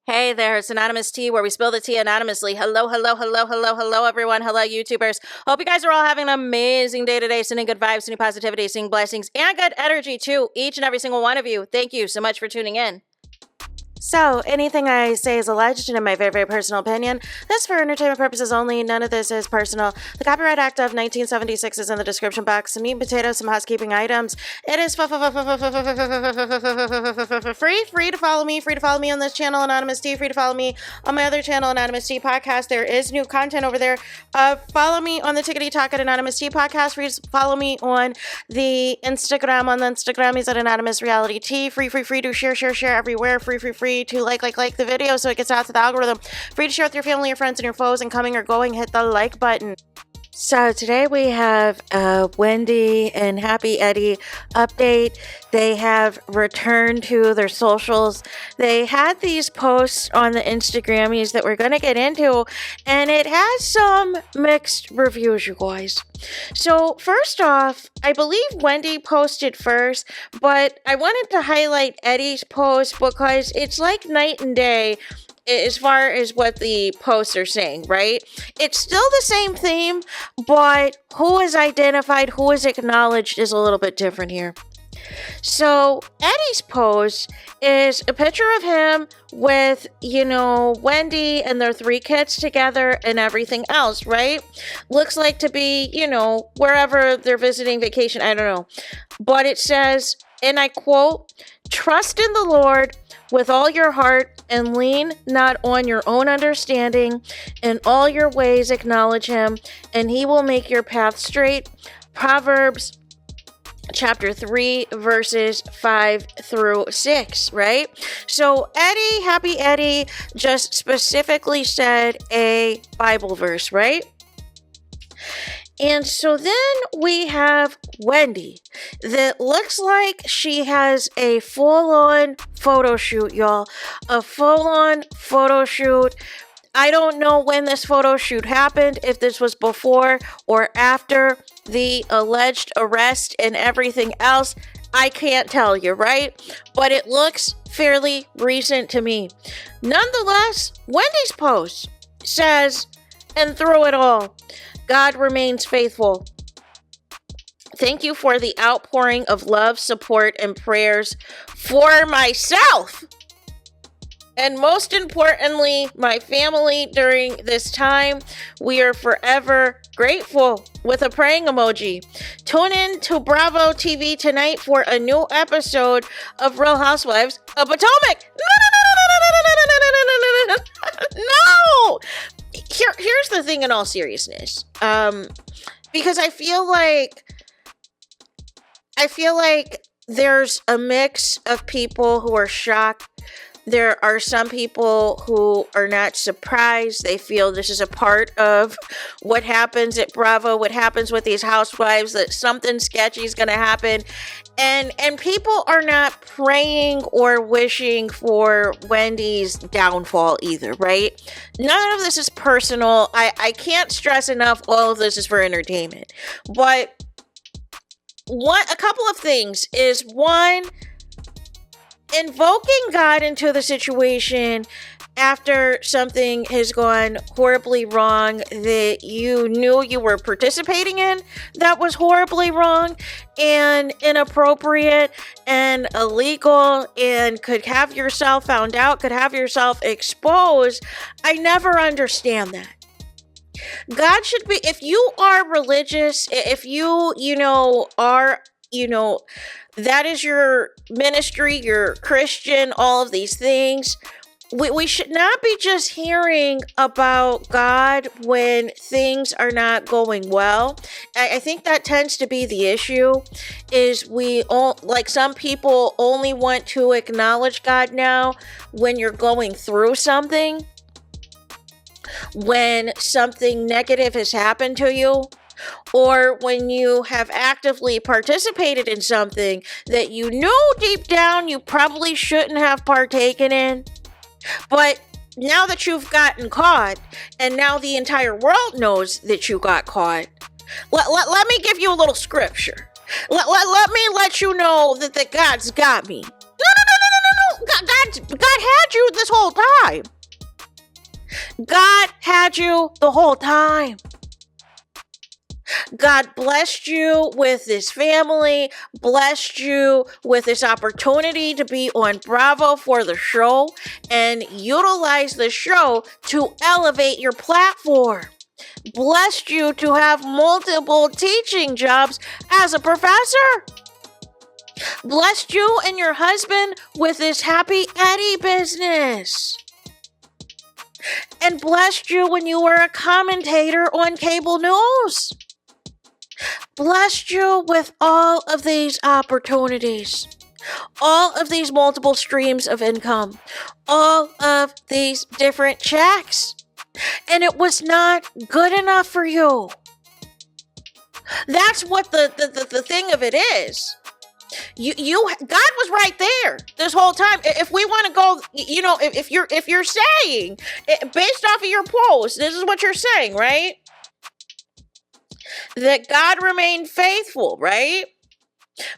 Hey there, it's Anonymous Tea, where we spill the tea anonymously. Hello, everyone. Hello, YouTubers. Hope you guys are all having an amazing day today, sending good vibes, sending positivity, sending blessings, and good energy to each and every single one of you. Thank you so much for tuning in. So, anything I say is alleged and in my very, very personal opinion. This is for entertainment purposes only. None of this is personal. The Copyright Act of 1976 is in the description box. Some meat and potatoes, some housekeeping items. It is free to follow me. Free to follow me on this channel, Anonymous Tea. Free to follow me on my other channel, Anonymous Tea Podcast. There is new content over there. Follow me on the Tickety Talk at Anonymous Tea Podcast. Free to follow me on the Instagram. On the Instagram is at Anonymous Reality Tea. Free to share everywhere. Free to like the video so it gets out to the algorithm. Free to share with your family, your friends, and your foes, and coming or going, hit the like button. So today we have Wendy and Happy Eddie update. They have returned to their socials. They had these posts on the Instagrammies that we're going to get into, and it has some mixed reviews, you guys. So first off, I believe Wendy posted first, but I wanted to highlight Eddie's post because it's like night and day as far as what the posts are saying, right? It's still the same theme, but who is identified, who is acknowledged is a little bit different here. So Eddie's post is a picture of him with, Wendy and their 3 kids together and everything else, right? Looks like to be, wherever they're visiting vacation, I don't know. But it says, and I quote, "Trust in the Lord with all your heart and lean not on your own understanding. In all your ways acknowledge him, and he will make your path straight." Proverbs chapter 3, verses 5 through 6, right? So Happy Eddie, just specifically said a Bible verse, right? And so then we have Wendy that looks like she has a full-on photo shoot, y'all. A full-on photo shoot. I don't know when this photo shoot happened, if this was before or after the alleged arrest and everything else. I can't tell you, right? But it looks fairly recent to me. Nonetheless, Wendy's post says, and through it all, God remains faithful. Thank you for the outpouring of love, support, and prayers for myself. And most importantly, my family during this time. We are forever grateful, with a praying emoji. Tune in to Bravo TV tonight for a new episode of Real Housewives of Potomac. No! Here's the thing in all seriousness. Because I feel like there's a mix of people who are shocked. There are some people who are not surprised. They feel this is a part of what happens at Bravo, what happens with these housewives, that something sketchy is going to happen. And people are not praying or wishing for Wendy's downfall either, right? None of this is personal. I can't stress enough, all of this is for entertainment. But a couple of things is, one, invoking God into the situation after something has gone horribly wrong that you knew you were participating in that was horribly wrong and inappropriate and illegal and could have yourself found out, could have yourself exposed. I never understand that. God should be, if you are religious, if you are, that is your ministry, you're Christian, all of these things. We should not be just hearing about God when things are not going well. I think that tends to be the issue, is some people only want to acknowledge God now when you're going through something, when something negative has happened to you, or when you have actively participated in something that you know deep down you probably shouldn't have partaken in. But now that you've gotten caught, and now the entire world knows that you got caught, let me give you a little scripture. Let me let you know that God's got me. No. God had had you this whole time. God had you the whole time. God blessed you with this family, blessed you with this opportunity to be on Bravo for the show, and utilize the show to elevate your platform. Blessed you to have multiple teaching jobs as a professor. Blessed you and your husband with this Happy Eddie business. And blessed you when you were a commentator on cable news. Blessed you with all of these opportunities. All of these multiple streams of income. All of these different checks. And it was not good enough for you. That's what the thing of it is. God was right there this whole time. If we want to go, if you're saying, based off of your post, this is what you're saying, right? That God remained faithful, right?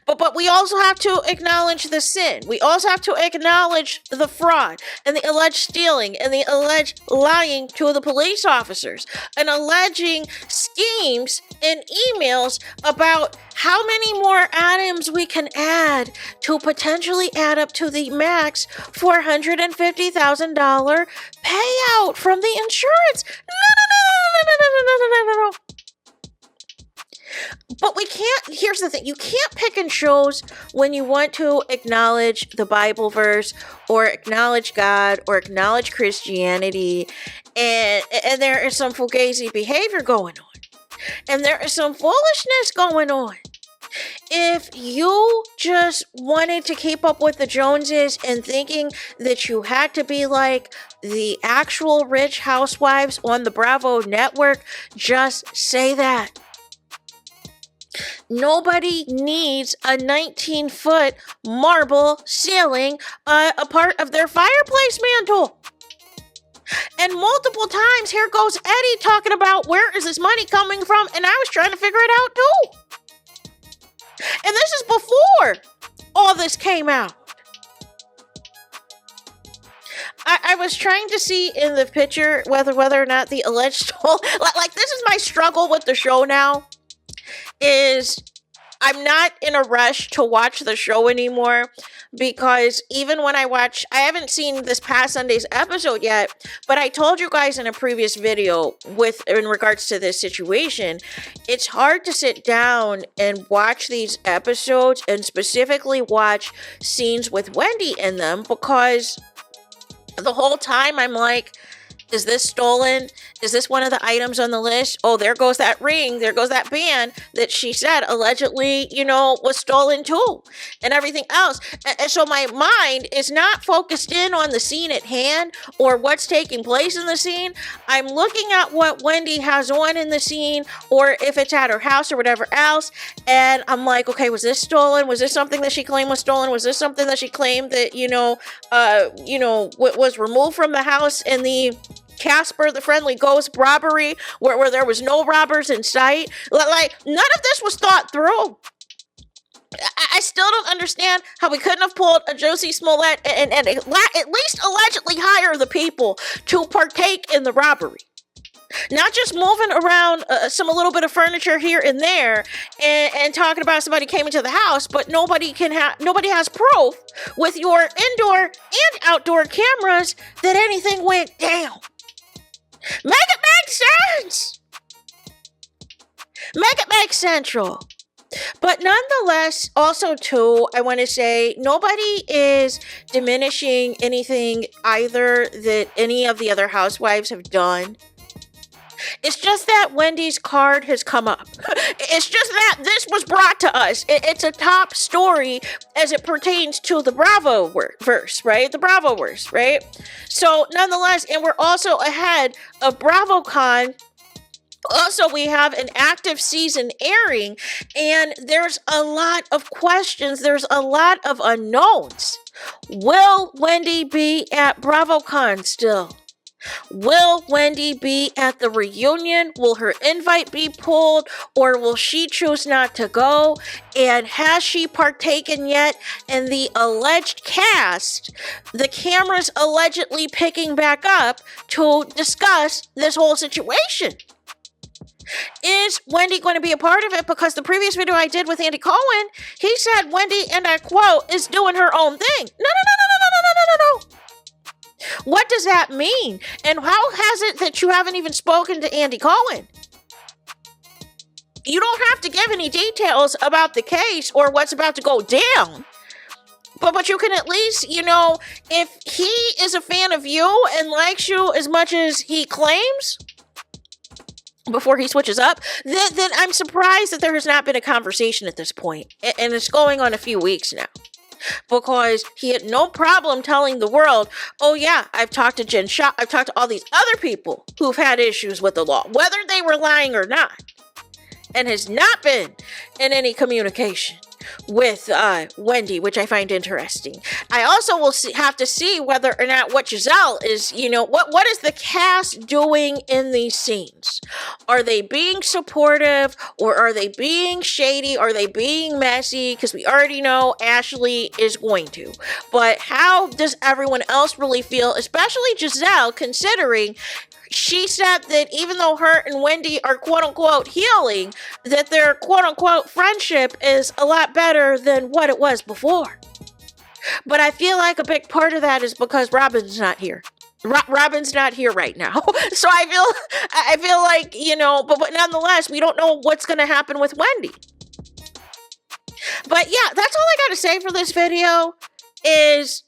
But we also have to acknowledge the sin. We also have to acknowledge the fraud and the alleged stealing and the alleged lying to the police officers and alleging schemes and emails about how many more items we can add to potentially add up to the max $450,000 payout from the insurance. No. But we can't, here's the thing, you can't pick and choose when you want to acknowledge the Bible verse or acknowledge God or acknowledge Christianity, and there is some fugazi behavior going on, and there is some foolishness going on. If you just wanted to keep up with the Joneses and thinking that you had to be like the actual rich housewives on the Bravo network, just say that. Nobody needs a 19-foot marble ceiling a part of their fireplace mantle. And multiple times, here goes Eddie talking about where is this money coming from, and I was trying to figure it out too. And this is before all this came out. I was trying to see in the picture whether or not the alleged like this is my struggle with the show now. Is I'm not in a rush to watch the show anymore, because even when I haven't seen this past Sunday's episode yet, but I told you guys in a previous video in regards to this situation, it's hard to sit down and watch these episodes and specifically watch scenes with Wendy in them, because the whole time I'm like, is this stolen? Is this one of the items on the list? Oh, there goes that ring. There goes that band that she said allegedly, was stolen too, and everything else. And so my mind is not focused in on the scene at hand or what's taking place in the scene. I'm looking at what Wendy has on in the scene, or if it's at her house or whatever else. And I'm like, okay, was this stolen? Was this something that she claimed was stolen? Was this something that she claimed that, was removed from the house in the Casper the Friendly Ghost robbery where there was no robbers in sight? Like, none of this was thought through. I still don't understand how we couldn't have pulled a Josie Smollett and at least allegedly hire the people to partake in the robbery. Not just moving around a little bit of furniture here and there and talking about somebody came into the house, but nobody has proof with your indoor and outdoor cameras that anything went down. Make it make sense. Make it make central. But nonetheless, also too, I want to say nobody is diminishing anything either that any of the other housewives have done. It's just that Wendy's card has come up. It's just that this was brought to us. It's a top story as it pertains to the Bravo verse, right? The Bravo verse, right? So nonetheless, and we're also ahead of BravoCon. Also, we have an active season airing, and there's a lot of questions. There's a lot of unknowns. Will Wendy be at BravoCon still? Will Wendy be at the reunion? Will her invite be pulled, or will she choose not to go? And has she partaken yet in the alleged cast, the cameras allegedly picking back up to discuss this whole situation? Is Wendy going to be a part of it? Because the previous video I did with Andy Cohen, he said Wendy, and I quote, is doing her own thing. No. What does that mean? And how has it that you haven't even spoken to Andy Cohen? You don't have to give any details about the case or what's about to go down. But you can at least, if he is a fan of you and likes you as much as he claims, before he switches up, then I'm surprised that there has not been a conversation at this point. And it's going on a few weeks now. Because he had no problem telling the world, oh yeah, I've talked to Jen Shaw, I've talked to all these other people who've had issues with the law, whether they were lying or not, and has not been in any communication with Wendy, which I find interesting. I also will have to see whether or not what Giselle is, what is the cast doing in these scenes? Are they being supportive, or are they being shady? Are they being messy? Because we already know Ashley is going to. But how does everyone else really feel, especially Giselle, considering she said that even though her and Wendy are quote-unquote healing, that their quote-unquote friendship is a lot better than what it was before. But I feel like a big part of that is because Robin's not here. Robin's not here right now. So I feel like, but nonetheless, we don't know what's going to happen with Wendy. But yeah, that's all I got to say for this video is,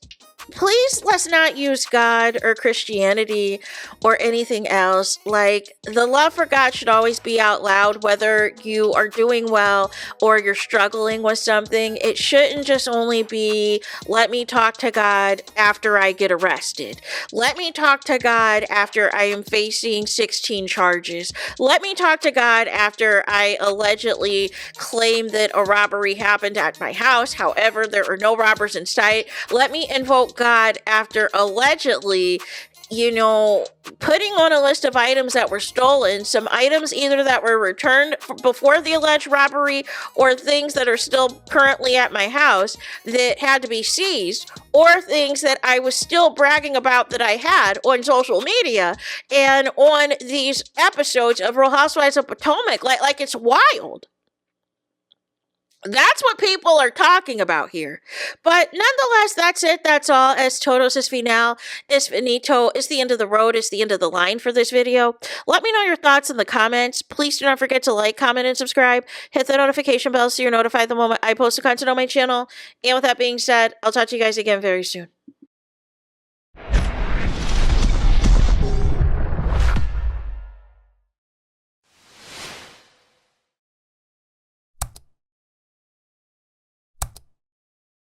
please let's not use God or Christianity or anything else. Like, the love for God should always be out loud, whether you are doing well or you're struggling with something. It shouldn't just only be, let me talk to God after I get arrested. Let me talk to God after I am facing 16 charges. Let me talk to God after I allegedly claim that a robbery happened at my house. However, there are no robbers in sight. Let me invoke God after allegedly, putting on a list of items that were stolen, some items either that were returned before the alleged robbery or things that are still currently at my house that had to be seized, or things that I was still bragging about that I had on social media and on these episodes of Real Housewives of Potomac. Like it's wild. That's what people are talking about here. But nonetheless, that's it. That's all. Es todos es final. Es finito. It's the end of the road. It's the end of the line for this video. Let me know your thoughts in the comments. Please do not forget to like, comment, and subscribe. Hit the notification bell so you're notified the moment I post a content on my channel. And with that being said, I'll talk to you guys again very soon.